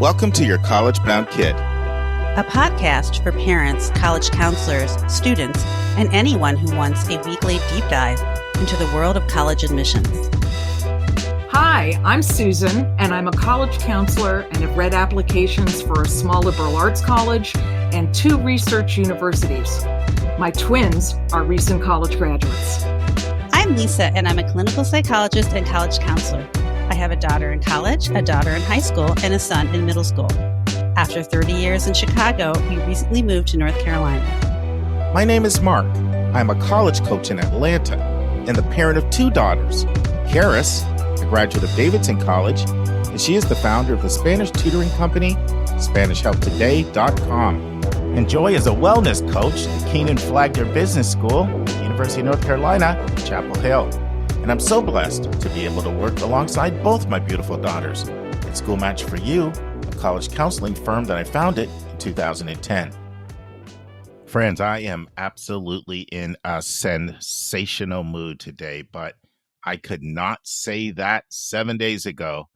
Welcome to Your College Bound Kid, a podcast for parents, college counselors, students, and anyone who wants a weekly deep dive into the world of college admissions. Hi, I'm Susan, and I'm a college counselor and have read applications for a small liberal arts college and 2 research universities. My twins are recent college graduates. I'm Lisa, and I'm a clinical psychologist and college counselor. I have a daughter in college, a daughter in high school, and a son in middle school. After 30 years in Chicago, we recently moved to North Carolina. My name is Mark. I'm a college coach in Atlanta and the parent of 2 daughters. Karis, a graduate of Davidson College, and she is the founder of the Spanish tutoring company, SpanishHelpToday.com. And Joy is a wellness coach at Keenan Flagler Business School, University of North Carolina, Chapel Hill. And I'm so blessed to be able to work alongside both my beautiful daughters at School Match for You, a college counseling firm that I founded in 2010. Friends, I am absolutely in a sensational mood today, but I could not say that 7 days ago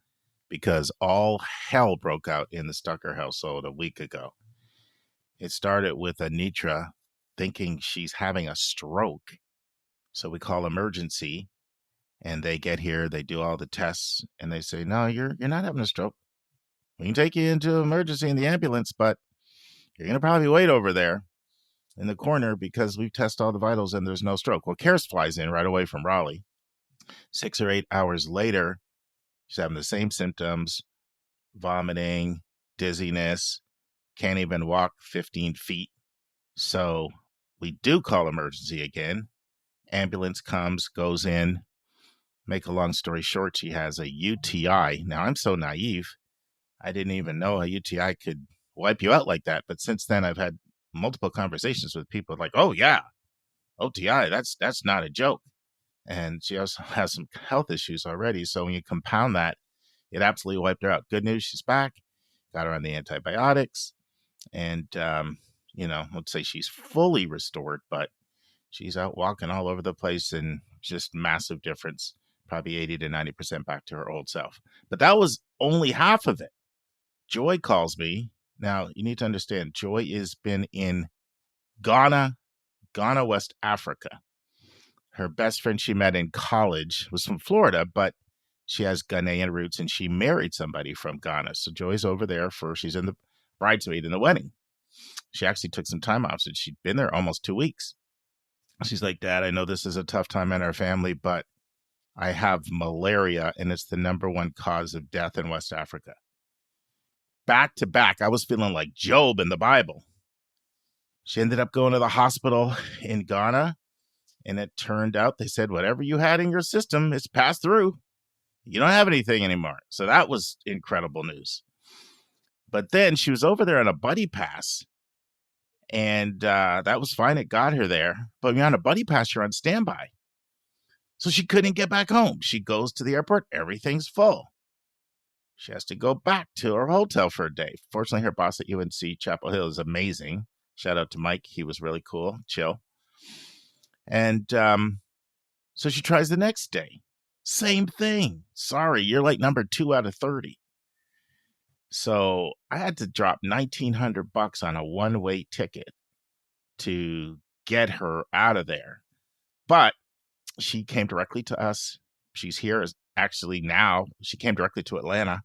because all hell broke out in the Stucker household a week ago. It started with Anitra thinking she's having a stroke. So we call emergency. And they get here, they do all the tests, and they say, no, you're not having a stroke. We can take you into emergency in the ambulance, but you're going to probably wait over there in the corner because we've tested all the vitals and there's no stroke. Well, Karis flies in right away from Raleigh. 6 or 8 hours later, she's having the same symptoms, vomiting, dizziness, can't even walk 15 feet. So we do call emergency again. Ambulance comes, goes in. Make a long story short, she has a UTI. Now, I'm so naive. I didn't even know a UTI could wipe you out like that. But since then, I've had multiple conversations with people like, oh, yeah, UTI, that's not a joke. And she also has some health issues already. So when you compound that, it absolutely wiped her out. Good news, she's back. Got her on the antibiotics. And, let's say she's fully restored, but she's out walking all over the place and just massive difference. Probably 80 to 90% back to her old self. But that was only half of it. Joy calls me. Now, you need to understand, Joy has been in Ghana, West Africa. Her best friend she met in college was from Florida, but she has Ghanaian roots and she married somebody from Ghana. So Joy's over there she's in the bridesmaid in the wedding. She actually took some time off, so she'd been there almost 2 weeks. She's like, Dad, I know this is a tough time in our family, but I have malaria, and it's the number 1 cause of death in West Africa. Back to back, I was feeling like Job in the Bible. She ended up going to the hospital in Ghana, and it turned out they said, whatever you had in your system, it's passed through. You don't have anything anymore. So that was incredible news. But then she was over there on a buddy pass, and that was fine. It got her there. But when you're on a buddy pass, you're on standby. So she couldn't get back home. She goes to the airport. Everything's full. She has to go back to her hotel for a day. Fortunately, her boss at UNC Chapel Hill is amazing. Shout out to Mike. He was really cool, chill. And so she tries the next day. Same thing. Sorry, you're like number 2 out of 30. So I had to drop $1,900 on a one-way ticket to get her out of there. But she came directly to us. She's here actually now. She came directly to Atlanta,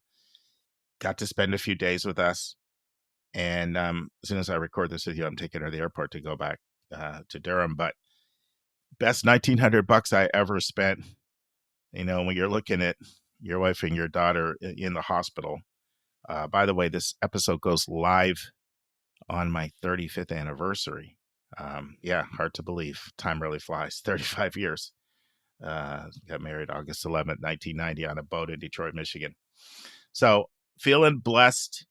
got to spend a few days with us. And as soon as I record this with you, I'm taking her to the airport to go back to Durham. But best $1,900 I ever spent, when you're looking at your wife and your daughter in the hospital. By the way, this episode goes live on my 35th anniversary. Hard to believe. Time really flies. 35 years. Got married August 11th, 1990 on a boat in Detroit, Michigan. So feeling blessed,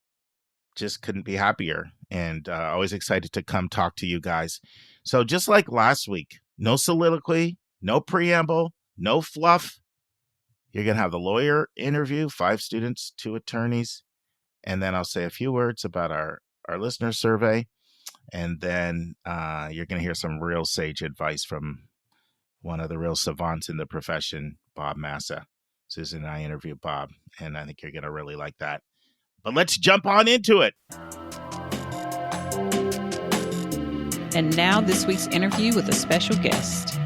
just couldn't be happier, and always excited to come talk to you guys. So just like last week, no soliloquy, no preamble, no fluff. You're going to have the lawyer interview, 5 students, 2 attorneys, and then I'll say a few words about our listener survey, and then you're going to hear some real sage advice from one of the real savants in the profession, Bob Massa. Susan and I interviewed Bob, and I think you're going to really like that. But let's jump on into it. And now this week's interview with a special guest.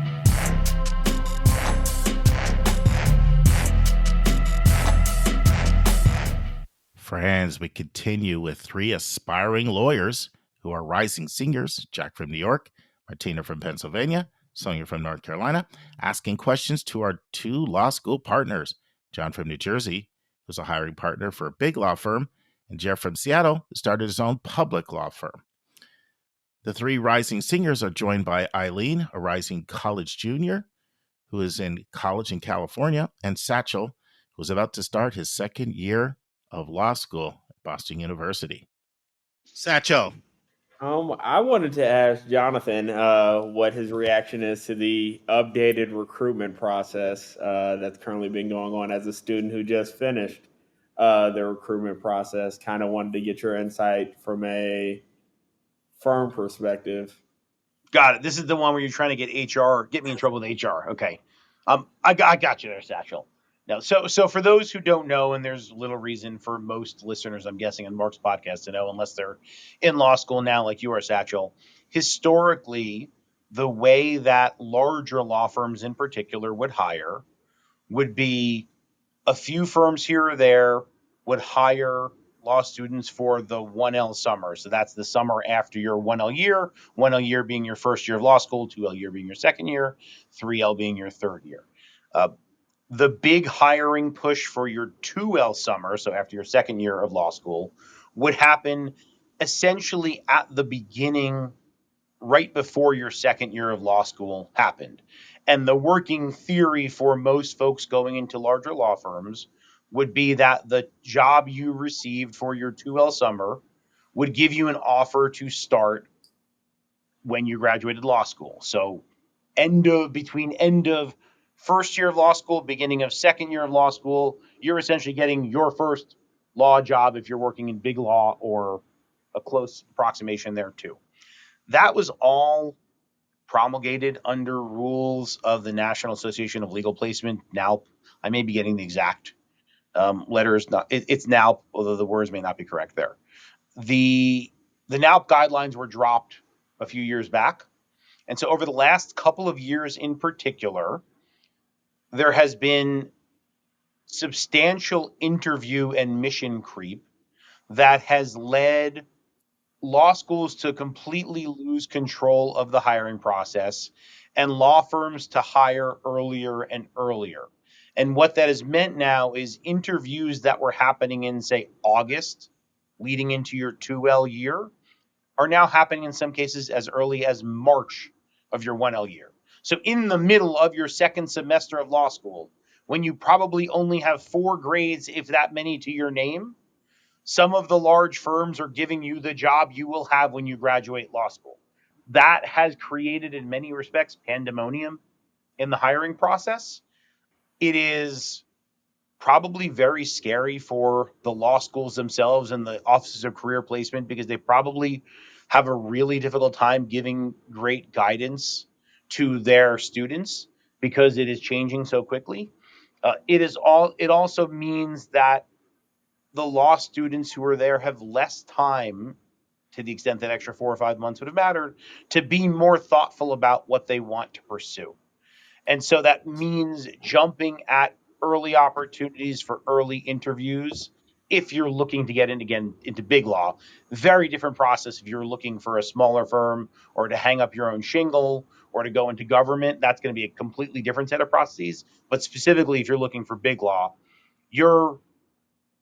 Friends, we continue with three aspiring lawyers who are rising seniors, Jack from New York, Martina from Pennsylvania, Sonia from North Carolina, asking questions to our two law school partners, John from New Jersey, who's a hiring partner for a big law firm, and Jeff from Seattle, who started his own public law firm. The three rising seniors are joined by Eileen, a rising college junior, who is in college in California, and Satchel, who's about to start his second year of law school at Boston University. Satchel. I wanted to ask Jonathan what his reaction is to the updated recruitment process that's currently been going on as a student who just finished the recruitment process. Kind of wanted to get your insight from a firm perspective. Got it. This is the one where you're trying to get me in trouble with HR. Okay. I got you there, Satchel. Now, so for those who don't know, and there's little reason for most listeners, I'm guessing, on Mark's podcast to know, unless they're in law school now like you are, Satchel, historically, the way that larger law firms in particular would hire would be a few firms here or there would hire law students for the 1L summer. So that's the summer after your 1L year, 1L year being your first year of law school, 2L year being your second year, 3L being your third year. The big hiring push for your 2L summer, so after your second year of law school, would happen essentially at the beginning, right before your second year of law school happened. And the working theory for most folks going into larger law firms would be that the job you received for your 2L summer would give you an offer to start when you graduated law school. So between end of first year of law school, beginning of second year of law school, you're essentially getting your first law job if you're working in big law or a close approximation there too. That was all promulgated under rules of the National Association of Legal Placement. Now, I may be getting the exact letters. It's now, although the words may not be correct there. The NALP guidelines were dropped a few years back. And so over the last couple of years in particular, there has been substantial interview and mission creep that has led law schools to completely lose control of the hiring process and law firms to hire earlier and earlier. And what that has meant now is interviews that were happening in, say, August, leading into your 2L year, are now happening in some cases as early as March of your 1L year. So in the middle of your second semester of law school, when you probably only have 4 grades, if that many, to your name, some of the large firms are giving you the job you will have when you graduate law school. That has created, in many respects, pandemonium in the hiring process. It is probably very scary for the law schools themselves and the offices of career placement, because they probably have a really difficult time giving great guidance to their students because it is changing so quickly. It also means that the law students who are there have less time, to the extent that extra 4 or 5 months would have mattered, to be more thoughtful about what they want to pursue. And so that means jumping at early opportunities for early interviews if you're looking to get into big law. Very different process if you're looking for a smaller firm or to hang up your own shingle or to go into government. That's going to be a completely different set of processes. But specifically, if you're looking for big law, you're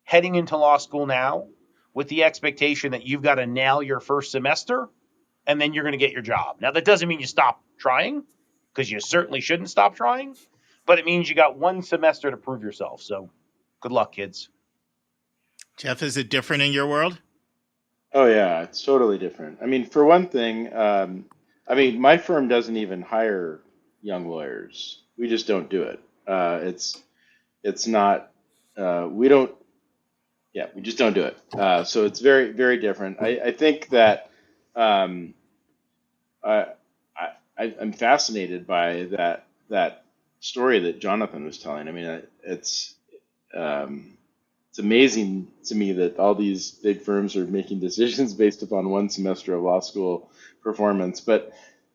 heading into law school now with the expectation that you've got to nail your first semester and then you're going to get your job. Now, that doesn't mean you stop trying, because you certainly shouldn't stop trying, but it means you got 1 semester to prove yourself. So good luck, kids. Jeff, is it different in your world? Oh yeah, it's totally different. I mean, for one thing, my firm doesn't even hire young lawyers. We just don't do it. It's not. We don't. Yeah, we just don't do it. So it's very, very different. I think that I'm fascinated by that story that Jonathan was telling. I mean, it's amazing to me that all these big firms are making decisions based upon one semester of law school performance. But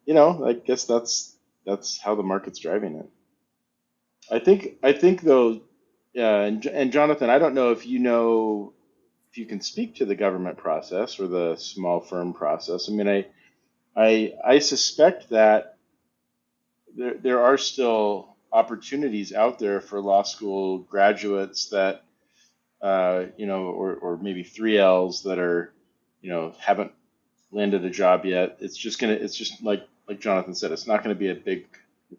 I guess that's how the market's driving it. I think though, and Jonathan, I don't know if if you can speak to the government process or the small firm process. I mean, I suspect that there are still opportunities out there for law school graduates that or maybe 3Ls that are haven't landed a job yet. It's just like Jonathan said, it's not gonna be a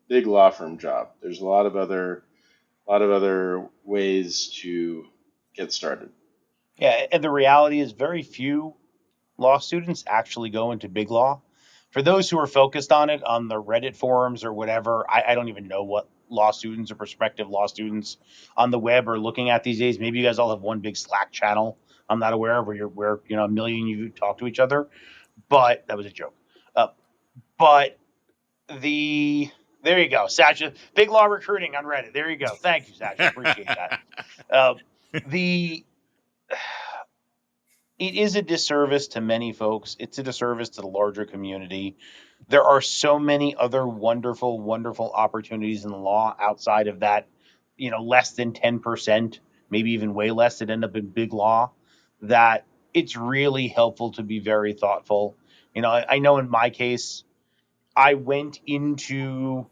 big law firm job. There's a lot of other ways to get started. Yeah, and the reality is very few law students actually go into big law. For those who are focused on it on the Reddit forums or whatever, I don't even know what law students or prospective law students on the web are looking at these days. Maybe you guys all have one big Slack channel I'm not aware of where a million of you talk to each other. But that was a joke. But there you go, Satcha. Big law recruiting on Reddit. There you go. Thank you, Satcha. Appreciate that. The It is a disservice to many folks. It's a disservice to the larger community. There are so many other wonderful, wonderful opportunities in the law outside of that, less than 10%, maybe even way less that end up in big law, that it's really helpful to be very thoughtful. I know in my case, I went into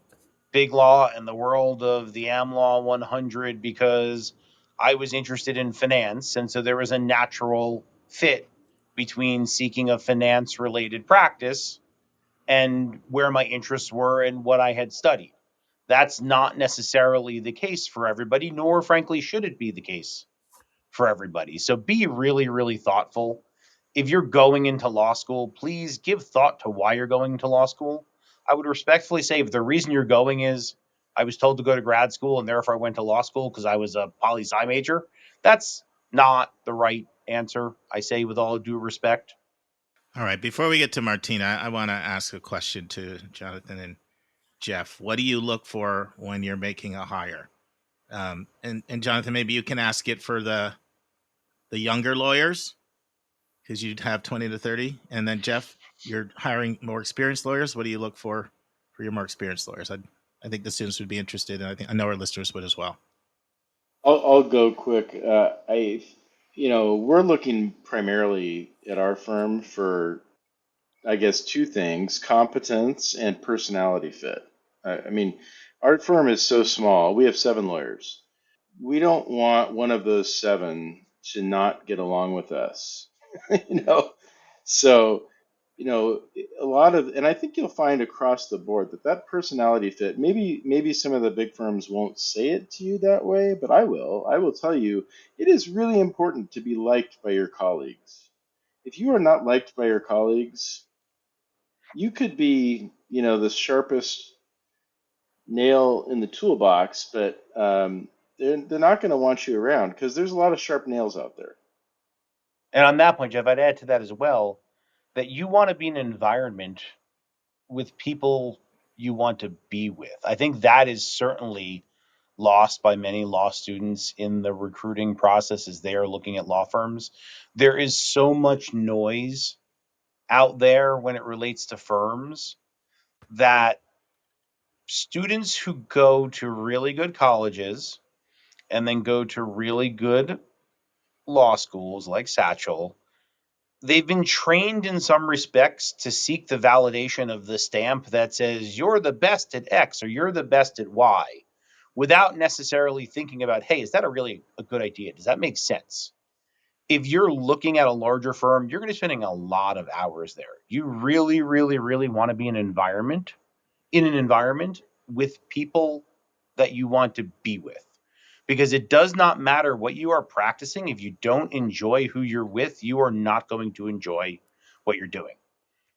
big law and the world of the AmLaw 100 because I was interested in finance. And so there was a natural fit between seeking a finance related practice and where my interests were and what I had studied. That's not necessarily the case for everybody, nor frankly should it be the case for everybody. So be really, really thoughtful. If you're going into law school, please give thought to why you're going into law school. I would respectfully say if the reason you're going is I was told to go to grad school and therefore I went to law school because I was a poli-sci major, that's not the right answer, I say with all due respect. All right. Before we get to Martina, I want to ask a question to Jonathan and Jeff. What do you look for when you're making a hire? And Jonathan, maybe you can ask it for the younger lawyers because you'd have 20 to 30. And then Jeff, you're hiring more experienced lawyers. What do you look for your more experienced lawyers? I think the students would be interested, and I know our listeners would as well. I'll go quick. We're looking primarily at our firm for, I guess, two things: competence and personality fit. I mean, our firm is so small. We have 7 lawyers. We don't want one of those 7 to not get along with us. you know, so a lot of, and I think you'll find across the board that personality fit. Maybe some of the big firms won't say it to you that way, but I will. I will tell you, it is really important to be liked by your colleagues. If you are not liked by your colleagues, you could be, the sharpest nail in the toolbox, but they're not going to want you around because there's a lot of sharp nails out there. And on that point, Jeff, I'd add to that as well that you want to be in an environment with people you want to be with. I think that is certainly lost by many law students in the recruiting process as they are looking at law firms. There is so much noise out there when it relates to firms that students who go to really good colleges and then go to really good law schools like Satchel, they've been trained in some respects to seek the validation of the stamp that says you're the best at X or you're the best at Y without necessarily thinking about, hey, is that really a good idea? Does that make sense? If you're looking at a larger firm, you're going to be spending a lot of hours there. You really, really, really want to be in an environment with people that you want to be with. Because it does not matter what you are practicing. If you don't enjoy who you're with, you are not going to enjoy what you're doing.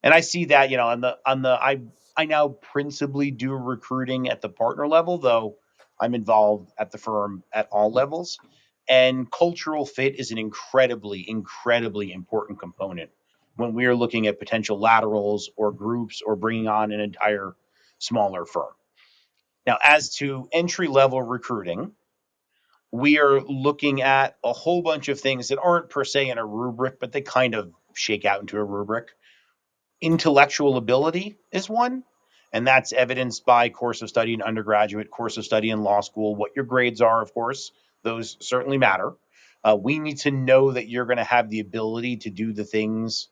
And I see that, I now principally do recruiting at the partner level, though I'm involved at the firm at all levels. And cultural fit is an incredibly, incredibly important component when we are looking at potential laterals or groups or bringing on an entire smaller firm. Now, as to entry level recruiting, We are looking at a whole bunch of things that aren't per se in a rubric, but they kind of shake out into a rubric. Intellectual ability is one, and that's evidenced by course of study in undergraduate, course of study in law school, what your grades are, of course. Those certainly matter. We need to know that you're going to have the ability to do the things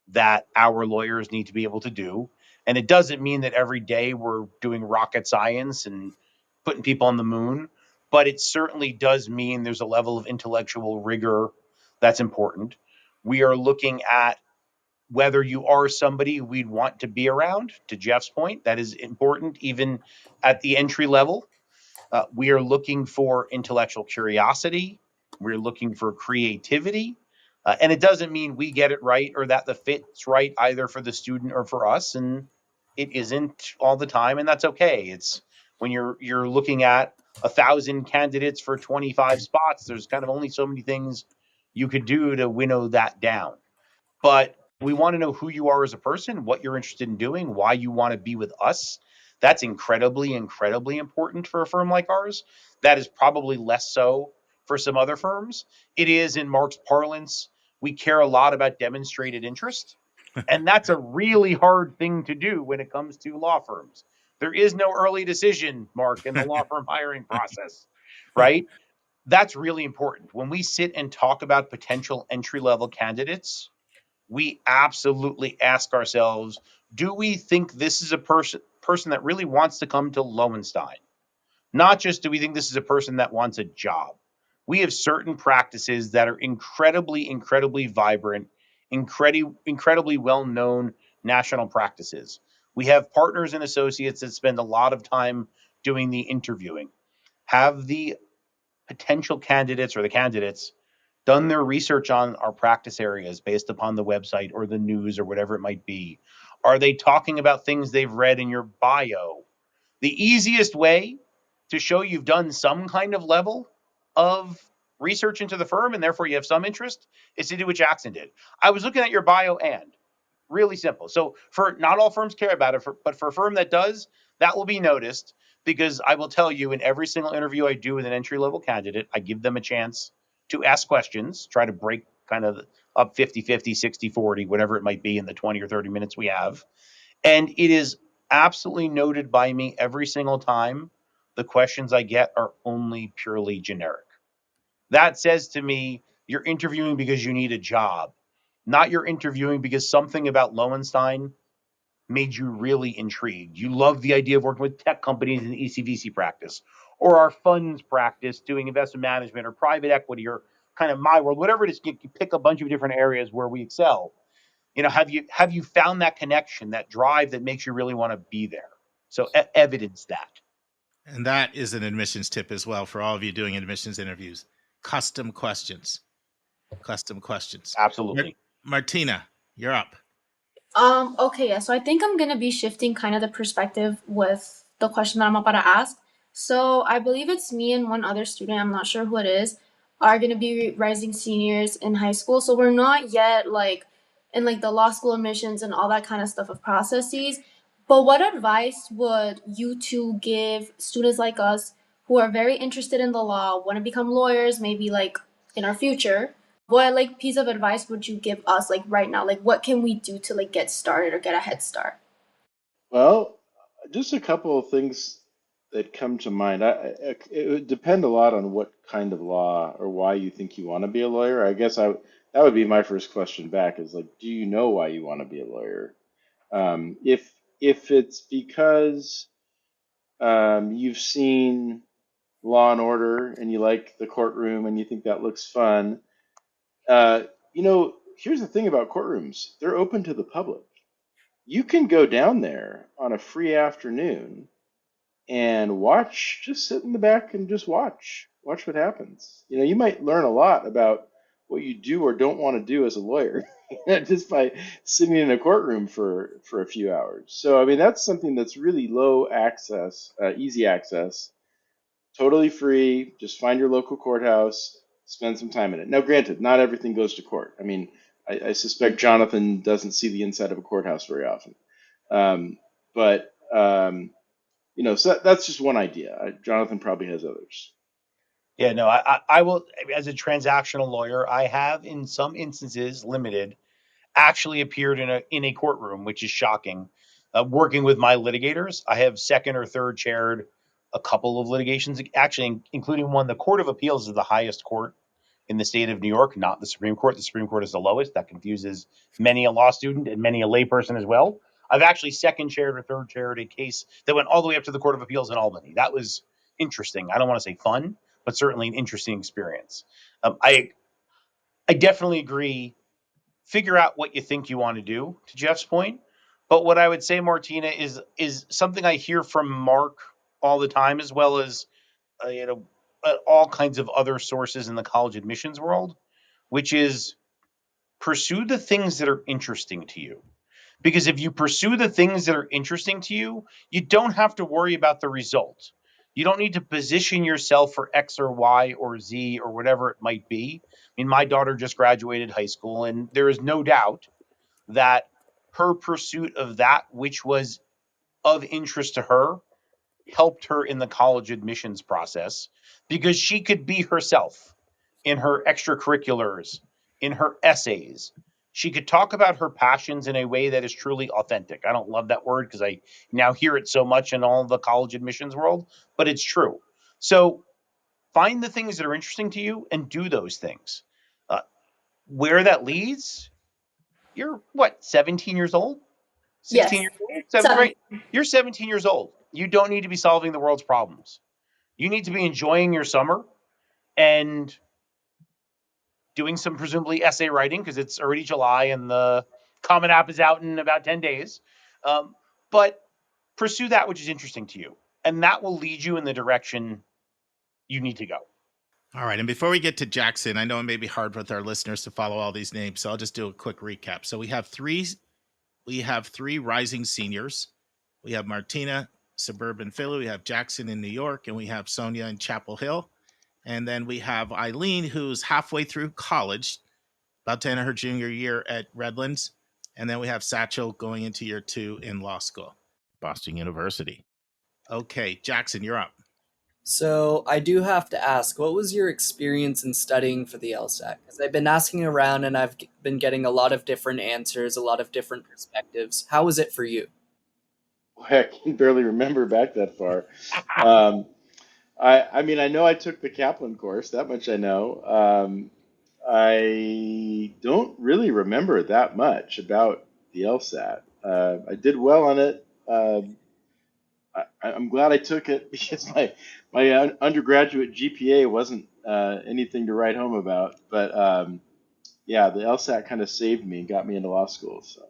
that our lawyers need to be able to do. And it doesn't mean that every day we're doing rocket science and putting people on the moon, but it certainly does mean there's a level of intellectual rigor that's important. We are looking at whether you are somebody we'd want to be around. To Jeff's point, that is important even at the entry level. We are looking for intellectual curiosity. We're looking for creativity. And it doesn't mean we get it right or that the fit's right either for the student or for us. And it isn't all the time, and that's okay. It's when you're looking at 1,000 candidates for 25 spots, there's kind of only so many things you could do to winnow that down. But we want to know who you are as a person, what you're interested in doing, why you want to be with us. That's incredibly, incredibly important for a firm like ours. That is probably less so for some other firms. It is, in Mark's parlance, we care a lot about demonstrated interest. And that's a really hard thing to do when it comes to law firms. There is no early decision, Mark, in the law firm hiring process, right? That's really important. When we sit and talk about potential entry level candidates, we absolutely ask ourselves, do we think this is a person that really wants to come to Lowenstein? Not just do we think this is a person that wants a job. We have certain practices that are incredibly, incredibly vibrant, incredibly well-known national practices. We have partners and associates that spend a lot of time doing the interviewing. Have the potential candidates or the candidates done their research on our practice areas based upon the website or the news or whatever it might be? Are they talking about things they've read in your bio? The easiest way to show you've done some kind of level of research into the firm and therefore you have some interest is to do what Jackson did. I was looking at your bio and really simple. So for not all firms care about it, but for a firm that does, that will be noticed because I will tell you in every single interview I do with an entry level candidate, I give them a chance to ask questions, try to break kind of up 50-50, 60-40, whatever it might be in the 20 or 30 minutes we have. And it is absolutely noted by me every single time the questions I get are only purely generic. That says to me, you're interviewing because you need a job, not you're interviewing because something about Lowenstein made you really intrigued. You love the idea of working with tech companies in the ECVC practice, or our funds practice doing investment management or private equity or kind of my world, whatever it is. You pick a bunch of different areas where we excel. Have you found that connection, that drive that makes you really want to be there? So evidence that. And that is an admissions tip as well for all of you doing admissions interviews. Custom questions. Absolutely. Martina, you're up. Okay, yeah. So I think I'm gonna be shifting kind of the perspective with the question that I'm about to ask. So I believe it's me and one other student, I'm not sure who it is, are gonna be rising seniors in high school. So we're not yet like in like the law school admissions and all that kind of stuff of processes. But what advice would you two give students like us who are very interested in the law, want to become lawyers, maybe like in our future? What like piece of advice would you give us like right now? Like what can we do to like get started or get a head start? Well, just a couple of things that come to mind. It would depend a lot on what kind of law or why you think you want to be a lawyer. I guess that would be my first question back is like, do you know why you want to be a lawyer? If it's because you've seen Law and Order and you like the courtroom and you think that looks fun, here's the thing about courtrooms. They're open to the public. You can go down there on a free afternoon and watch, just sit in the back and just watch what happens. You might learn a lot about what you do or don't want to do as a lawyer just by sitting in a courtroom for a few hours. So, I mean, that's something that's really low access, easy access, totally free. Just find your local courthouse, spend some time in it. Now, granted, not everything goes to court. I mean, I suspect Jonathan doesn't see the inside of a courthouse very often. So that's just one idea. Jonathan probably has others. Yeah, no, I will, as a transactional lawyer, I have in some instances, limited, actually appeared in a courtroom, which is shocking. Working with my litigators, I have second or third chaired a couple of litigations, actually, including one. The Court of Appeals is the highest court in the state of New York, not the Supreme Court. The Supreme Court is the lowest. That confuses many a law student and many a layperson as well. I've actually second chaired or third chaired a case that went all the way up to the Court of Appeals in Albany. That was interesting. I don't want to say fun, but certainly an interesting experience. I definitely agree. Figure out what you think you want to do, to Jeff's point. But what I would say, Martina, is something I hear from Mark all the time, as well as all kinds of other sources in the college admissions world, which is pursue the things that are interesting to you. Because if you pursue the things that are interesting to you, you don't have to worry about the result. You don't need to position yourself for X or Y or Z or whatever it might be. I mean, my daughter just graduated high school, and there is no doubt that her pursuit of that which was of interest to her helped her in the college admissions process, because she could be herself in her extracurriculars, in her essays. She could talk about her passions in a way that is truly authentic. I don't love that word because I now hear it so much in all the college admissions world, but it's true. So find the things that are interesting to you and do those things. Where that leads, you're what, 17 years old? 16 Yes. years old? Right? You're 17 years old. You don't need to be solving the world's problems. You need to be enjoying your summer and doing some presumably essay writing, because it's already July and the Common App is out in about 10 days. But pursue that which is interesting to you, and that will lead you in the direction you need to go. All right. And before we get to Jackson, I know it may be hard with our listeners to follow all these names, so I'll just do a quick recap. So we have three rising seniors. We have Martina, suburban Philly. We have Jackson in New York, and we have Sonia in Chapel Hill. And then we have Eileen, who's halfway through college, about to enter her junior year at Redlands. And then we have Satchel going into year 2 in law school, Boston University. Okay, Jackson, you're up. So I do have to ask, what was your experience in studying for the LSAT? Because I've been asking around and I've been getting a lot of different answers, a lot of different perspectives. How was it for you? Boy, I can barely remember back that far. I mean, I know I took the Kaplan course, that much I know. I don't really remember that much about the LSAT. I did well on it. I'm glad I took it because my undergraduate GPA wasn't anything to write home about. But yeah, the LSAT kind of saved me and got me into law school. So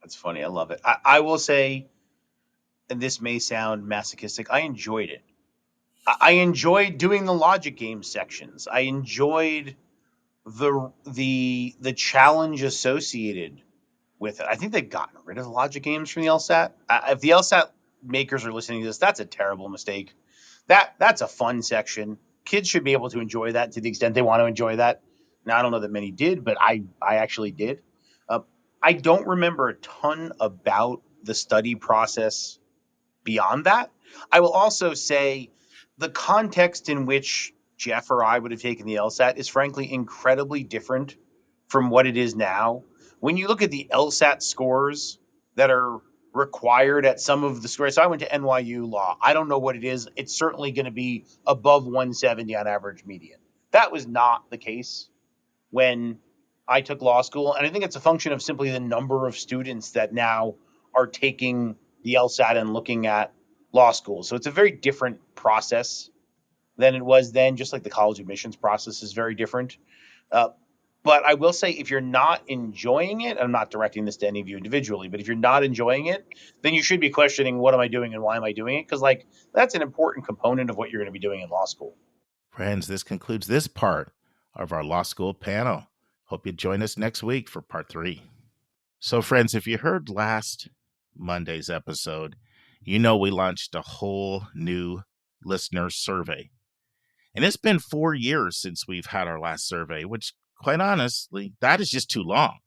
That's funny. I love it. I will say, and this may sound masochistic, I enjoyed it. I enjoyed doing the logic game sections. I enjoyed the challenge associated with it. I think they've gotten rid of the logic games from the LSAT. If the LSAT makers are listening to this, that's a terrible mistake. That's a fun section. Kids should be able to enjoy that to the extent they want to enjoy that. Now, I don't know that many did, but I actually did. I don't remember a ton about the study process beyond that. I will also say the context in which Jeff or I would have taken the LSAT is frankly incredibly different from what it is now. When you look at the LSAT scores that are required at some of the scores, so I went to NYU Law. I don't know what it is. It's certainly going to be above 170 on average median. That was not the case when I took law school. And I think it's a function of simply the number of students that now are taking the LSAT and looking at law school. So it's a very different process than it was then, just like the college admissions process is very different. But I will say, if you're not enjoying it, I'm not directing this to any of you individually, but if you're not enjoying it, then you should be questioning, what am I doing and why am I doing it? Because that's an important component of what you're going to be doing in law school. Friends, this concludes this part of our law school panel. Hope you join us next week for part 3. So friends, if you heard last Monday's episode, you know we launched a whole new listener survey. And it's been 4 years since we've had our last survey, which quite honestly, that is just too long.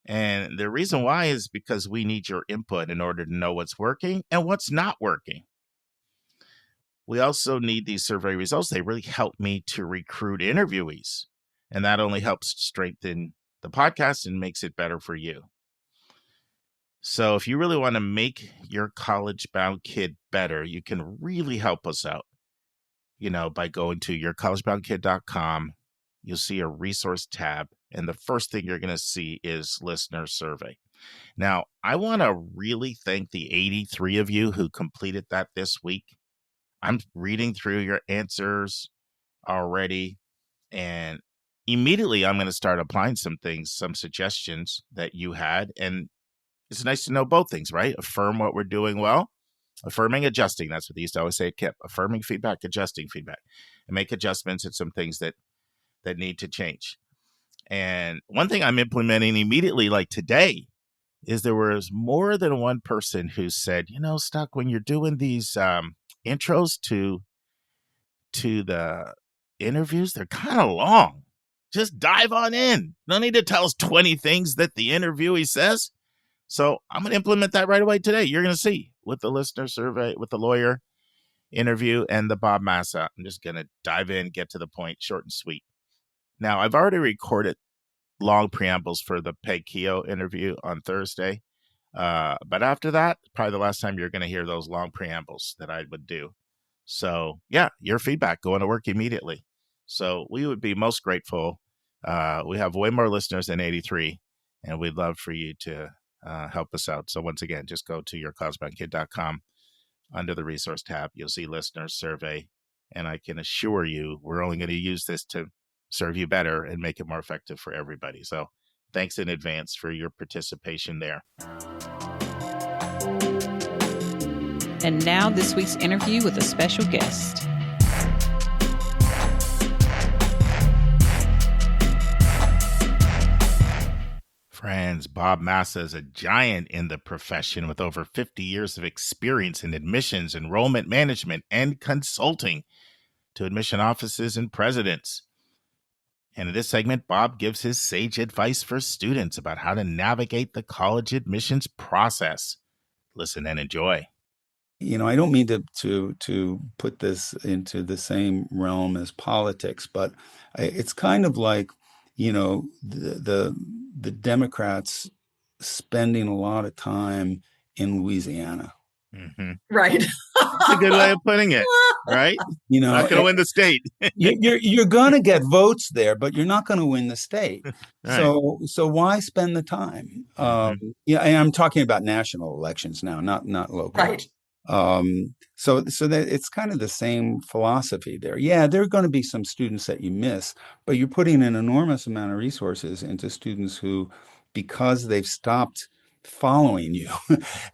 And the reason why is because we need your input in order to know what's working and what's not working. we also need these survey results. They really help me to recruit interviewees, and that only helps strengthen the podcast and makes it better for you. So if you really want to make your college-bound kid better, you can really help us out, by going to yourcollegeboundkid.com. You'll see a resource tab, and the first thing you're going to see is listener survey. Now, I want to really thank the 83 of you who completed that this week. I'm reading through your answers already, and immediately I'm going to start applying some things, some suggestions that you had. And it's nice to know both things, right? Affirm what we're doing well, affirming, adjusting. That's what they used to always say at KIP. Affirming feedback, adjusting feedback, and make adjustments at some things that need to change. And one thing I'm implementing immediately, like today, is there was more than one person who said, Stuck, when you're doing these intros to the interviews, they're kind of long. Just dive on in. No need to tell us 20 things that the interviewee says. So I'm going to implement that right away today. You're going to see with the listener survey, with the lawyer interview, and the Bob Massa. I'm just going to dive in, get to the point, short and sweet. Now, I've already recorded long preambles for the Peg Keogh interview on Thursday. But after that, probably the last time you're going to hear those long preambles that I would do. So, yeah, your feedback going to work immediately. So we would be most grateful. We have way more listeners than 83, and we'd love for you to help us out. So once again, just go to yourcollegeboundkid.com. Under the resource tab, you'll see listeners survey. And I can assure you, we're only going to use this to serve you better and make it more effective for everybody. So thanks in advance for your participation there. And now this week's interview with a special guest. Friends, Bob Massa is a giant in the profession with over 50 years of experience in admissions, enrollment management, and consulting to admission offices and presidents. And in this segment, Bob gives his sage advice for students about how to navigate the college admissions process. Listen and enjoy. I don't mean to put this into the same realm as politics, but it's kind of like, the Democrats spending a lot of time in Louisiana. Mm-hmm. Right. That's a good way of putting it, right? Not going to win the state. you're going to get votes there, but you're not going to win the state. Right. So why spend the time? Mm-hmm. And I'm talking about national elections now, not local. Right. So that it's kind of the same philosophy there. Yeah, there are going to be some students that you miss, but you're putting an enormous amount of resources into students who, because they've stopped following you,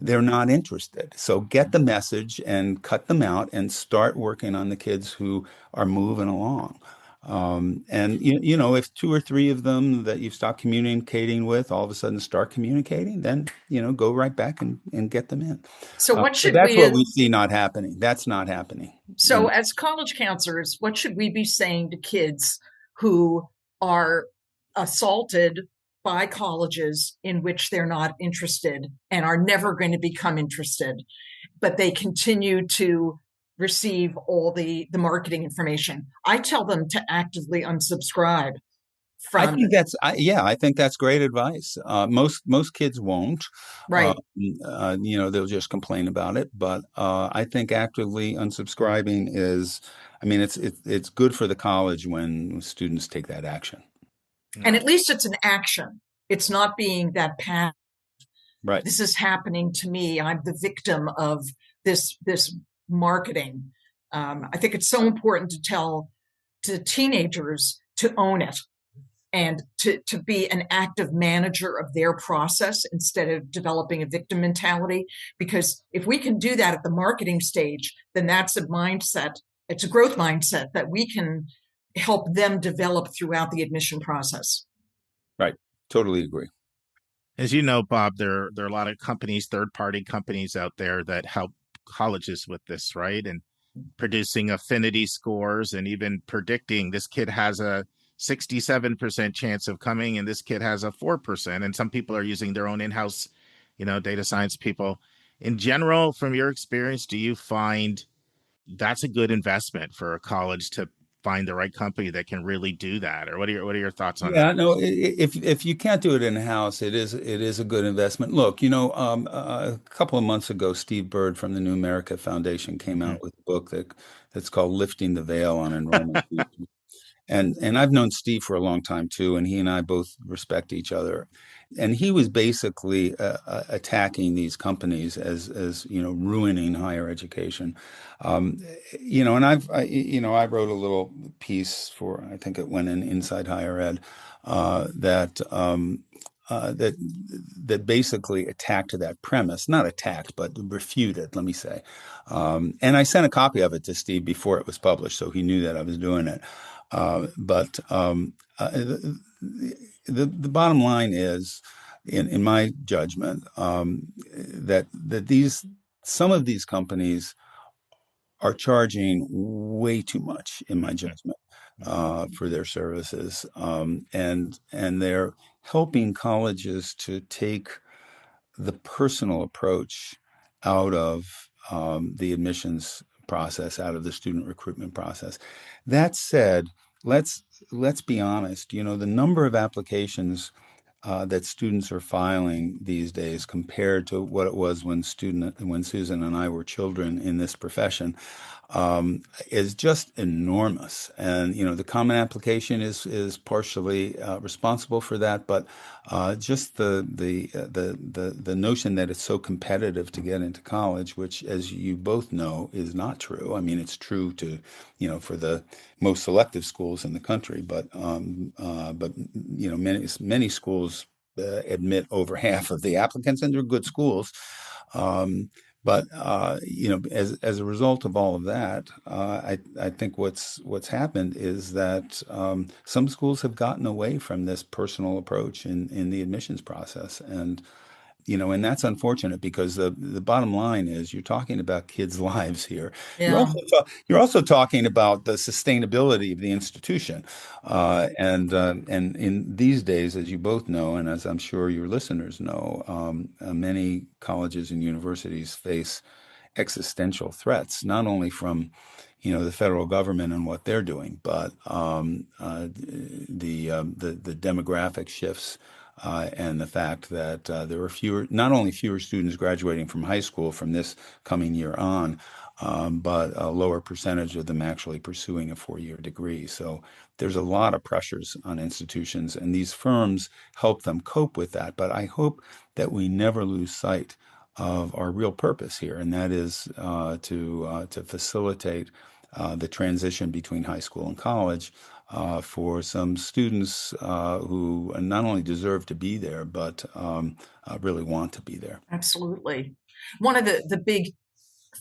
they're not interested. So get the message and cut them out and start working on the kids who are moving along. And if 2 or 3 of them that you've stopped communicating with all of a sudden start communicating, then go right back and get them in. So what should that's what we see not happening. That's not happening. So as college counselors, what should we be saying to kids who are assaulted by colleges in which they're not interested and are never going to become interested, but they continue to receive all the marketing information? I tell them to actively unsubscribe from. I think that's great advice. Most kids won't. Right. They'll just complain about it. But I think actively unsubscribing is, it's good for the college when students take that action. And at least it's an action. It's not being that passive. Right. This is happening to me. I'm the victim of this marketing. I think it's so important to tell to teenagers to own it and to be an active manager of their process instead of developing a victim mentality. Because if we can do that at the marketing stage, then that's a mindset. It's a growth mindset that we can help them develop throughout the admission process. Right. Totally agree. As you know, Bob, there are a lot of companies, third-party companies out there that help colleges with this, right? And producing affinity scores and even predicting this kid has a 67% chance of coming and this kid has a 4%. And some people are using their own in-house, data science people. In general, from your experience, do you find that's a good investment for a college to find the right company that can really do that. Or what are your thoughts on Yeah, that? no, if you can't do it in-house, it is a good investment. Look, a couple of months ago, Steve Bird from the New America Foundation came Mm. out with a book that's called Lifting the Veil on Enrollment. And I've known Steve for a long time too, and he and I both respect each other. And he was basically attacking these companies as ruining higher education. Um, and I wrote a little piece for, I think it went in Inside Higher Ed, that basically attacked that premise, not attacked, but refuted, let me say. And I sent a copy of it to Steve before it was published, so he knew that I was doing it. But the bottom line is, in my judgment, that these some of these companies are charging way too much, in my judgment, for their services, and they're helping colleges to take the personal approach out of the admissions process, out of the student recruitment process. That said, let's let's be honest. The number of applications that students are filing these days compared to what it was when Susan and I were children in this profession is just enormous. And the Common Application is partially responsible for that, but just the notion that it's so competitive to get into college, which, as you both know, is not true. I mean, it's true to for the most selective schools in the country, but many schools admit over half of the applicants, and they're good schools. But as a result of all of that, I think what's happened is that some schools have gotten away from this personal approach in the admissions process, and that's unfortunate because the bottom line is you're talking about kids' lives here. Yeah. You're also talking about the sustainability of the institution, and in these days, as you both know, and as I'm sure your listeners know, many colleges and universities face existential threats, not only from the federal government and what they're doing, but the demographic shifts and the fact that there are not only fewer students graduating from high school from this coming year on, but a lower percentage of them actually pursuing a 4-year degree. So there's a lot of pressures on institutions, and these firms help them cope with that. But I hope that we never lose sight of our real purpose here, and that is to facilitate the transition between high school and college for some students who not only deserve to be there, but really want to be there. Absolutely. One of the big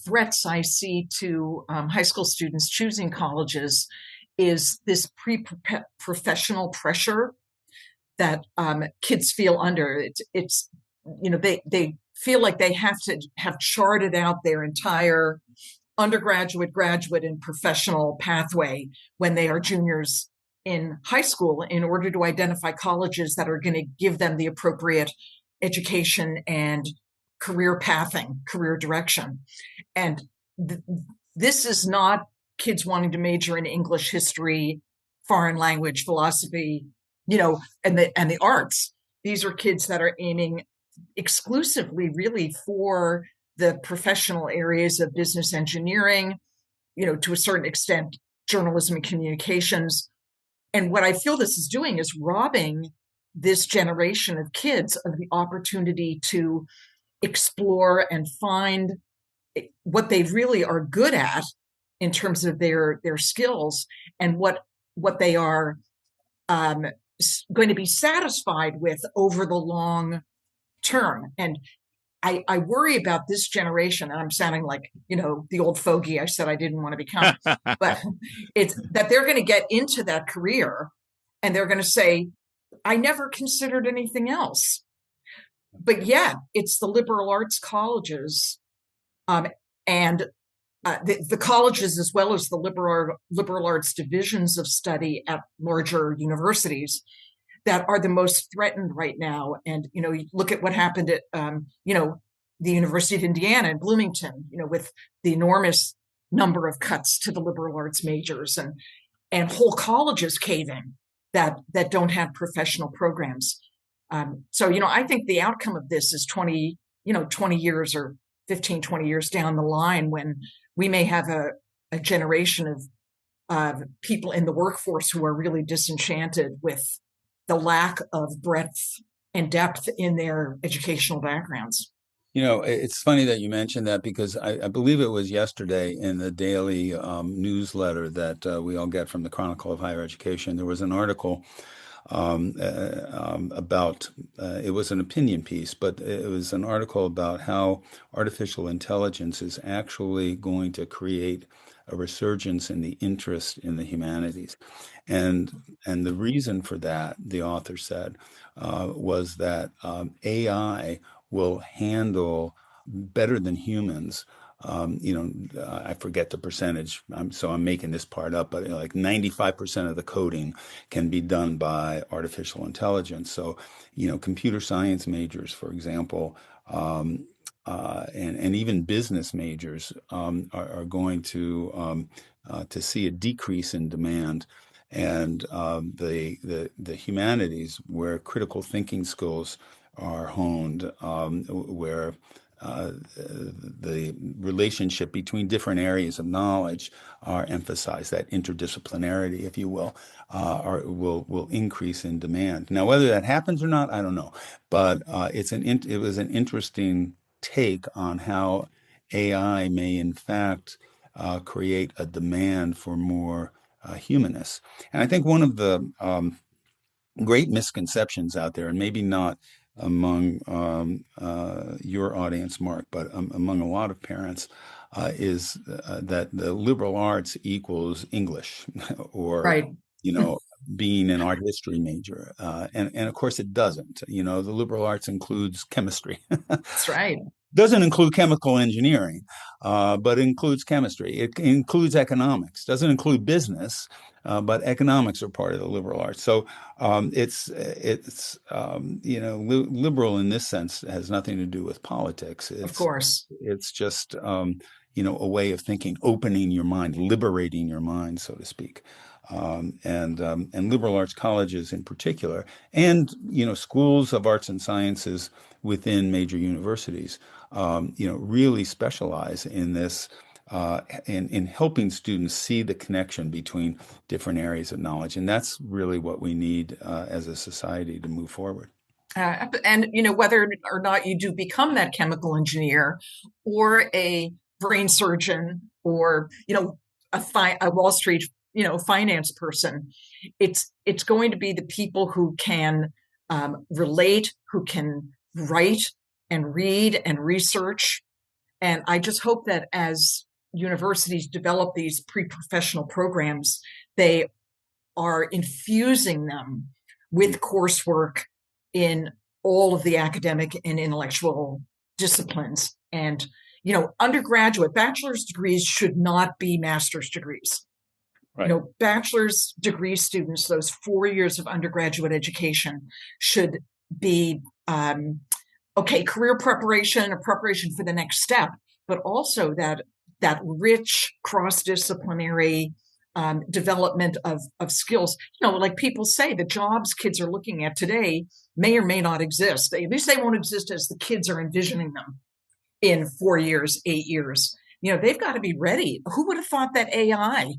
threats I see to high school students choosing colleges is this pre-professional pressure that kids feel under. It's they feel like they have to have charted out their entire undergraduate, graduate, and professional pathway when they are juniors in high school in order to identify colleges that are going to give them the appropriate education and career pathing, career direction. And this is not kids wanting to major in English, history, foreign language, philosophy, and the arts. These are kids that are aiming exclusively really for the professional areas of business engineering, to a certain extent, journalism and communications. And what I feel this is doing is robbing this generation of kids of the opportunity to explore and find what they really are good at in terms of their skills and what they are going to be satisfied with over the long term. And I worry about this generation, and I'm sounding like, the old fogey I said I didn't want to become, but it's that they're going to get into that career and they're going to say, I never considered anything else. But yeah, it's the liberal arts colleges and the colleges, as well as the liberal arts divisions of study at larger universities, that are the most threatened right now. And, you look at what happened at, the University of Indiana in Bloomington, with the enormous number of cuts to the liberal arts majors, and whole colleges caving that don't have professional programs. So, I think the outcome of this is 20 years or 15, 20 years down the line, when we may have a generation of people in the workforce who are really disenchanted with the lack of breadth and depth in their educational backgrounds. It's funny that you mentioned that, because I believe it was yesterday in the daily newsletter that we all get from the Chronicle of Higher Education. There was an article about, it was an opinion piece, but it was an article about how artificial intelligence is actually going to create a resurgence in the interest in the humanities. And the reason for that, the author said, was that AI will handle better than humans. I forget the percentage, so I'm making this part up, but like 95% of the coding can be done by artificial intelligence. So, computer science majors, for example, and even business majors are going to see a decrease in demand. And the humanities, where critical thinking skills are honed, where the relationship between different areas of knowledge are emphasized, that interdisciplinarity, if you will, will increase in demand. Now, whether that happens or not, I don't know, but it was an interesting take on how AI may in fact create a demand for more humanists. And I think one of the great misconceptions out there, and maybe not among your audience, Mark, but among a lot of parents, is that the liberal arts equals English or, Right. being an art history major. And of course it doesn't. The liberal arts includes chemistry. That's right. Doesn't include chemical engineering, but includes chemistry. It includes economics. Doesn't include business, but economics are part of the liberal arts. So it's liberal in this sense has nothing to do with politics. Of course. It's just a way of thinking, opening your mind, liberating your mind, so to speak. And liberal arts colleges in particular, and schools of arts and sciences within major universities, really specialize in this, in helping students see the connection between different areas of knowledge, and that's really what we need as a society to move forward. And whether or not you do become that chemical engineer, or a brain surgeon, or a Wall Street finance person, it's going to be the people who can relate, who can write and read and research. And I just hope that as universities develop these pre-professional programs, they are infusing them with coursework in all of the academic and intellectual disciplines. And undergraduate bachelor's degrees should not be master's degrees. Right. Bachelor's degree students, those 4 years of undergraduate education, should be career preparation, or preparation for the next step, but also that rich cross-disciplinary development of skills. Like people say, the jobs kids are looking at today may or may not exist. At least they won't exist as the kids are envisioning them in 4 years, 8 years. They've got to be ready. Who would have thought that AI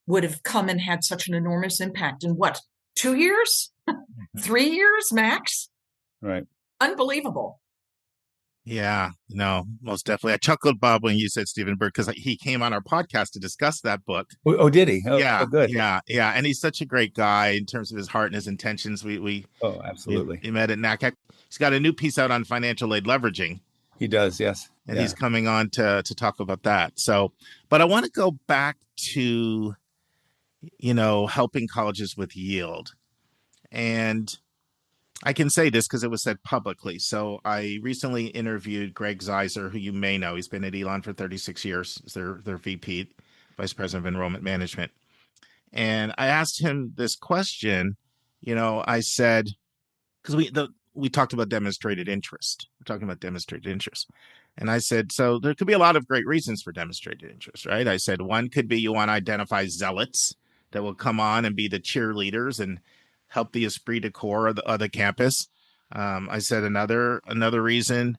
would have come and had such an enormous impact in 2 years, 3 years max? Right. Unbelievable. Yeah, no, most definitely. I chuckled, Bob, when you said Stephen Burke, because he came on our podcast to discuss that book. Oh, did he? Oh, yeah, good. Yeah. And he's such a great guy in terms of his heart and his intentions. Oh, absolutely. We met at NACAC. He's got a new piece out on financial aid leveraging. He does, yes. And he's coming on to talk about that. So, but I want to go back to, helping colleges with yield. And I can say this because it was said publicly. So I recently interviewed Greg Zeiser, who you may know. He's been at Elon for 36 years. He's their VP, Vice President of Enrollment Management. And I asked him this question. I said, because we talked about demonstrated interest. We're talking about demonstrated interest. And I said, so there could be a lot of great reasons for demonstrated interest, right? I said, one could be you want to identify zealots that will come on and be the cheerleaders and help the esprit de corps of the campus. I said another reason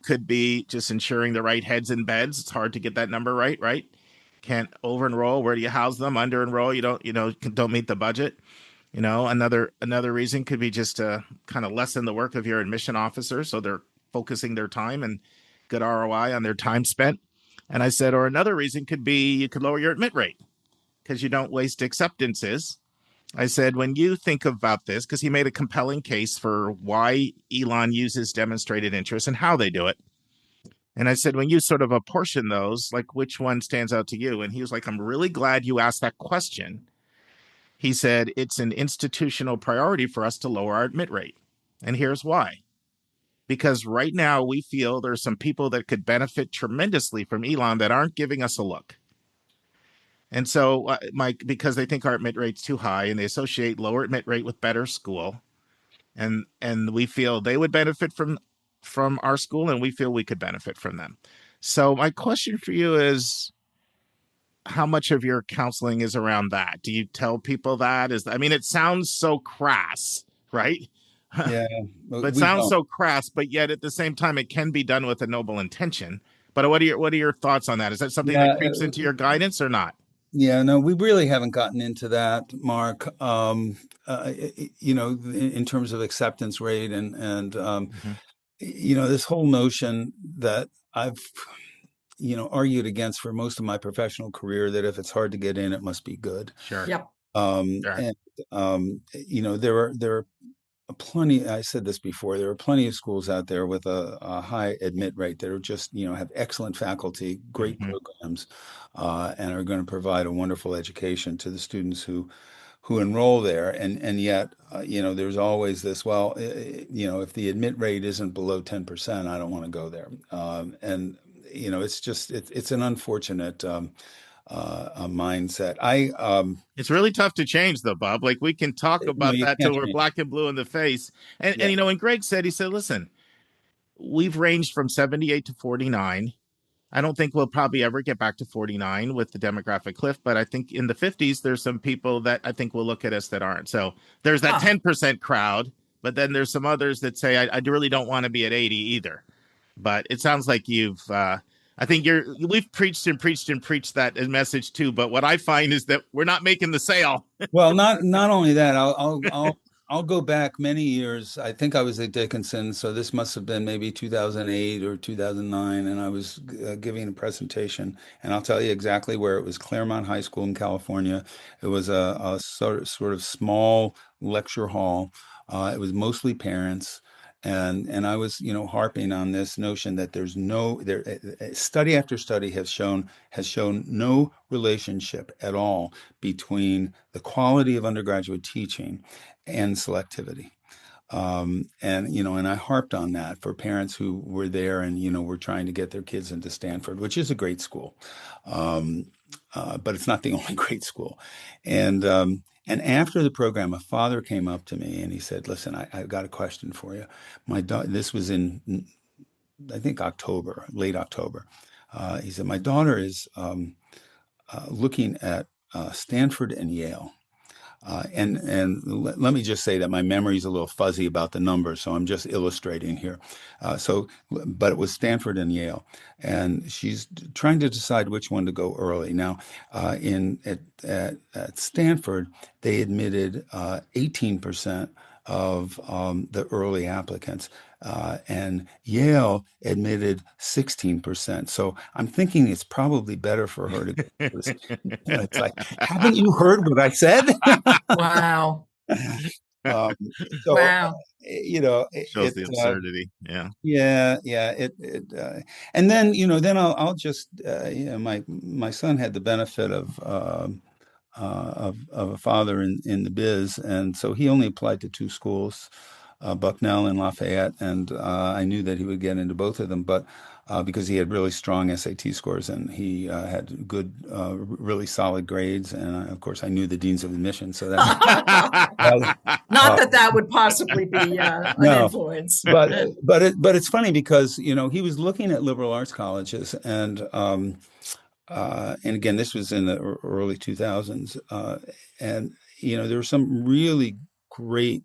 could be just ensuring the right heads in beds. It's hard to get that number right? Can't over enroll. Where do you house them? Under enroll. You don't meet the budget. Another reason could be just to kind of lessen the work of your admission officers, so they're focusing their time and good ROI on their time spent. And I said, or another reason could be you could lower your admit rate because you don't waste acceptances. I said, when you think about this, because he made a compelling case for why Elon uses demonstrated interest and how they do it. And I said, when you sort of apportion those, like which one stands out to you? And he was like, I'm really glad you asked that question. He said, it's an institutional priority for us to lower our admit rate. And here's why. Because right now we feel there's some people that could benefit tremendously from Elon that aren't giving us a look. And so, because they think our admit rate's too high and they associate lower admit rate with better school, and we feel they would benefit from our school, and we feel we could benefit from them. So my question for you is, how much of your counseling is around that? Do you tell people that? It sounds so crass, right? Yeah, but it sounds so crass, but yet at the same time, it can be done with a noble intention. But what are your thoughts on that? Is that something that creeps into your guidance or not? Yeah, no, we really haven't gotten into that, Mark. In terms of acceptance rate and this whole notion that I've argued against for most of my professional career, that if it's hard to get in, it must be good. Sure. Yep. Sure. And there are plenty. I said this before. There are plenty of schools out there with a high admit rate that are just have excellent faculty, great programs, and are going to provide a wonderful education to the students who enroll there. And yet, there's always this, well, if the admit rate isn't below 10%, I don't want to go there. And it's just it's an unfortunate mindset. It's really tough to change though, Bob. Like we can talk about that till we're black and blue in the face. And when Greg said, he said, listen, we've ranged from 78 to 49. I don't think we'll probably ever get back to 49 with the demographic cliff, but I think in the 50s, there's some people that I think will look at us that aren't. So there's that 10% crowd, but then there's some others that say, I really don't want to be at 80 either. But it sounds like I think we've preached that message too. But what I find is that we're not making the sale. Well, not only that, I'll go back many years. I think I was at Dickinson, so this must have been maybe 2008 or 2009, and I was giving a presentation, and I'll tell you exactly where it was. Claremont High School in California. It was a sort of small lecture hall. It was mostly parents. And I was, harping on this notion that study after study has shown no relationship at all between the quality of undergraduate teaching and selectivity. And I harped on that for parents who were there and, were trying to get their kids into Stanford, which is a great school. But it's not the only great school. And after the program, a father came up to me and he said, listen, I've got a question for you. This was in, I think, late October. He said, my daughter is looking at Stanford and Yale. And let me just say that my memory is a little fuzzy about the numbers, so I'm just illustrating here. But it was Stanford and Yale, and she's trying to decide which one to go early. Now, at Stanford, they admitted 18% of the early applicants, and Yale admitted 16%. So I'm thinking it's probably better for her to go first. It's like, haven't you heard what I said? Wow. Wow. It shows the absurdity. Yeah. And then I'll just my son had the benefit of a father in the biz, and so he only applied to 2 schools. Bucknell and Lafayette, and I knew that he would get into both of them, but because he had really strong SAT scores and he had good, really solid grades, and of course I knew the deans of admission, so that Not that that would possibly be an no, influence. but it's funny because he was looking at liberal arts colleges, and again this was in the early 2000s, and there were some really great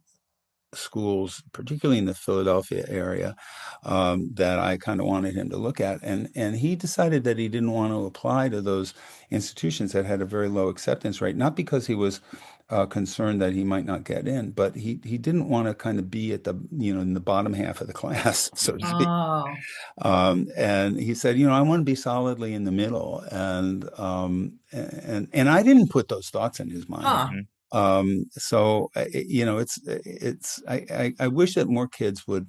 schools, particularly in the Philadelphia area, that I kind of wanted him to look at. And he decided that he didn't want to apply to those institutions that had a very low acceptance rate, not because he was concerned that he might not get in, but he didn't want to kind of be at the, in the bottom half of the class, so to speak. Oh, And he said, I want to be solidly in the middle. And I didn't put those thoughts in his mind. huh. So I wish that more kids would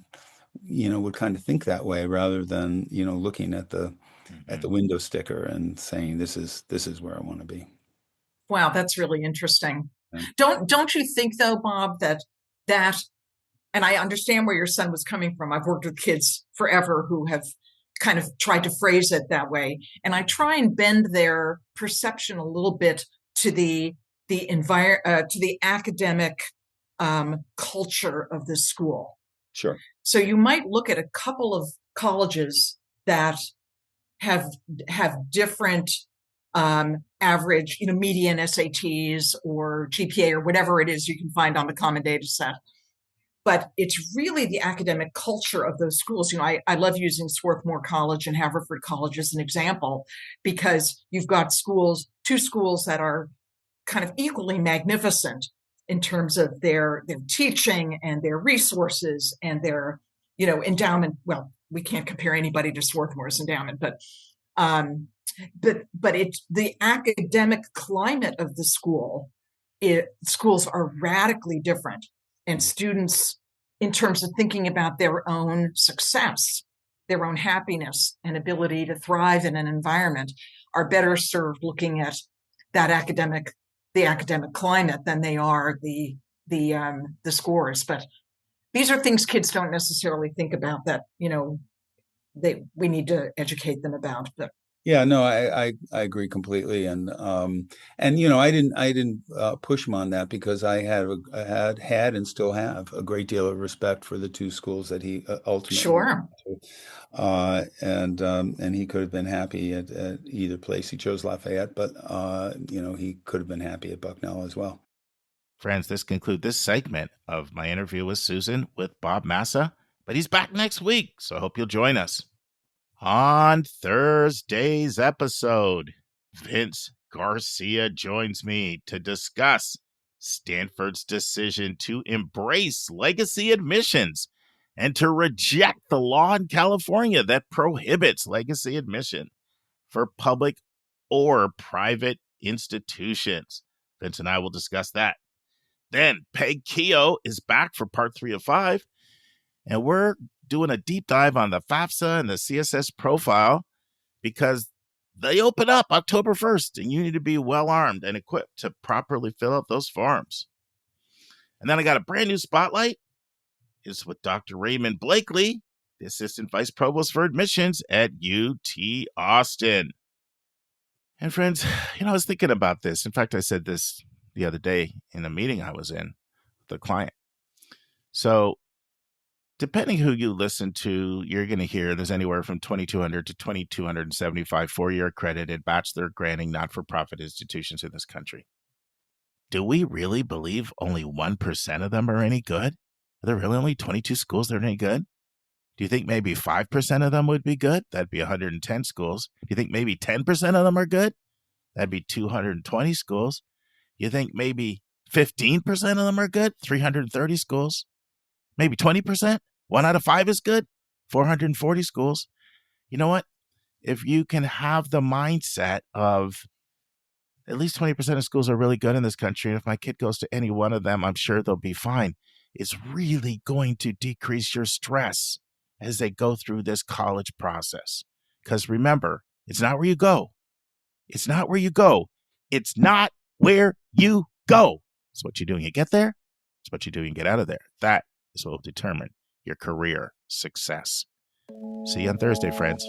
kind of think that way rather than looking at the window sticker and saying this is where I want to be. Wow, that's really interesting. Yeah. Don't you think though, Bob, that and I understand where your son was coming from. I've worked with kids forever who have kind of tried to phrase it that way, and I try and bend their perception a little bit to the to the academic culture of the school. Sure. So you might look at a couple of colleges that have different average, median SATs or GPA or whatever it is you can find on the common data set. But it's really the academic culture of those schools. I love using Swarthmore College and Haverford College as an example, because you've got two schools that are kind of equally magnificent in terms of their teaching and their resources and their, endowment. Well, we can't compare anybody to Swarthmore's endowment, but it's the academic climate of the school. Schools are radically different, and students, in terms of thinking about their own success, their own happiness and ability to thrive in an environment, are better served looking at that the academic climate than they are the scores. But these are things kids don't necessarily think about that, we need to educate them about. But yeah, no, I agree completely, and I didn't push him on that because I had and still have a great deal of respect for the two schools that he ultimately sure. went to. And he could have been happy at either place. He chose Lafayette, but he could have been happy at Bucknell as well. Friends, this concludes this segment of my interview with Susan with Bob Massa, but he's back next week, so I hope you'll join us. On Thursday's episode, Vince Garcia joins me to discuss Stanford's decision to embrace legacy admissions and to reject the law in California that prohibits legacy admission for public or private institutions. Vince and I will discuss that. Then Peg Keogh is back for part 3 of 5, and we're doing a deep dive on the FAFSA and the CSS profile because they open up October 1st, and you need to be well armed and equipped to properly fill out those forms. And then I got a brand new spotlight. It's with Dr. Raymond Blakely, the Assistant Vice Provost for Admissions at UT Austin. And friends, I was thinking about this. In fact, I said this the other day in a meeting I was in with a client. So depending who you listen to, you're going to hear there's anywhere from 2,200 to 2,275 four-year accredited bachelor granting not-for-profit institutions in this country. Do we really believe only 1% of them are any good? Are there really only 22 schools that are any good? Do you think maybe 5% of them would be good? That'd be 110 schools. Do you think maybe 10% of them are good? That'd be 220 schools. You think maybe 15% of them are good? 330 schools. Maybe 20%? 1 out of 5 is good? 440 schools. You know what? If you can have the mindset of at least 20% of schools are really good in this country, and if my kid goes to any one of them, I'm sure they'll be fine, it's really going to decrease your stress as they go through this college process. Because remember, it's not where you go. It's not where you go. It's not where you go. It's what you do when you get there. It's what you do when you get out of there. That is what will determine your career success. See you on Thursday, friends.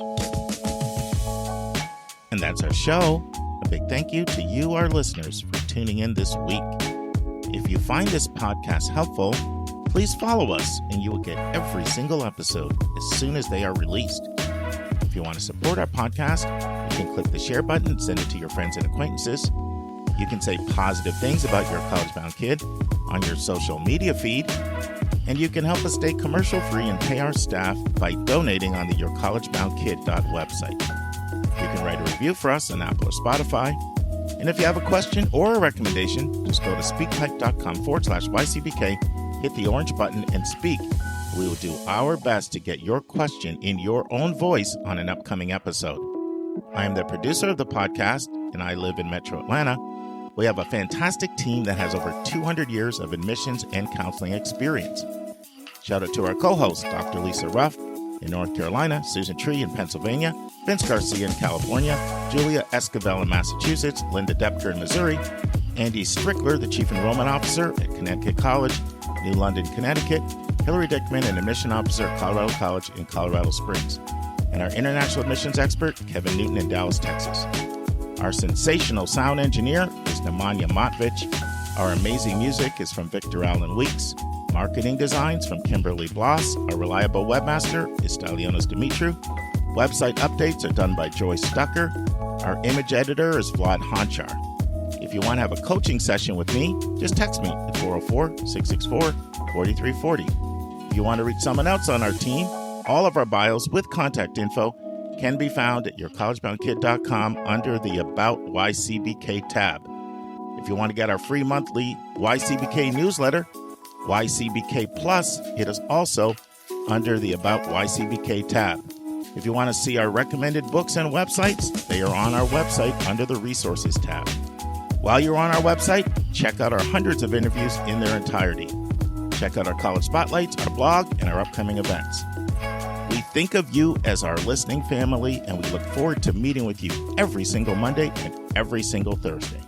And that's our show. A big thank you to you, our listeners, for tuning in this week. If you find this podcast helpful, please follow us and you will get every single episode as soon as they are released. If you want to support our podcast, you can click the share button and send it to your friends and acquaintances. You can say positive things about your college-bound kid on your social media feed. And you can help us stay commercial-free and pay our staff by donating on the yourcollegeboundkid.website. You can write a review for us on Apple or Spotify. And if you have a question or a recommendation, just go to speakpipe.com/YCBK, hit the orange button, and speak. We will do our best to get your question in your own voice on an upcoming episode. I am the producer of the podcast, and I live in Metro Atlanta. We have a fantastic team that has over 200 years of admissions and counseling experience. Shout out to our co-hosts, Dr. Lisa Ruff in North Carolina, Susan Tree in Pennsylvania, Vince Garcia in California, Julia Esquivel in Massachusetts, Linda Depker in Missouri, Andy Strickler, the Chief Enrollment Officer at Connecticut College, New London, Connecticut, Hillary Dickman, an Admission Officer at Colorado College in Colorado Springs, and our International Admissions Expert, Kevin Newton in Dallas, Texas. Our sensational sound engineer is Nemanja Motvich. Our amazing music is from Victor Allen Weeks. Marketing designs from Kimberly Bloss. Our reliable webmaster is Stalionos Dimitru. Website updates are done by Joyce Stucker. Our image editor is Vlad Honchar. If you want to have a coaching session with me, just text me at 404-664-4340. If you want to reach someone else on our team, all of our bios with contact info can be found at yourcollegeboundkid.com under the About YCBK tab. If you want to get our free monthly YCBK newsletter, YCBK Plus, it is also under the About YCBK tab. If you want to see our recommended books and websites, they are on our website under the Resources tab. While you're on our website, check out our hundreds of interviews in their entirety. Check out our college spotlights, our blog, and our upcoming events. We think of you as our listening family, and we look forward to meeting with you every single Monday and every single Thursday.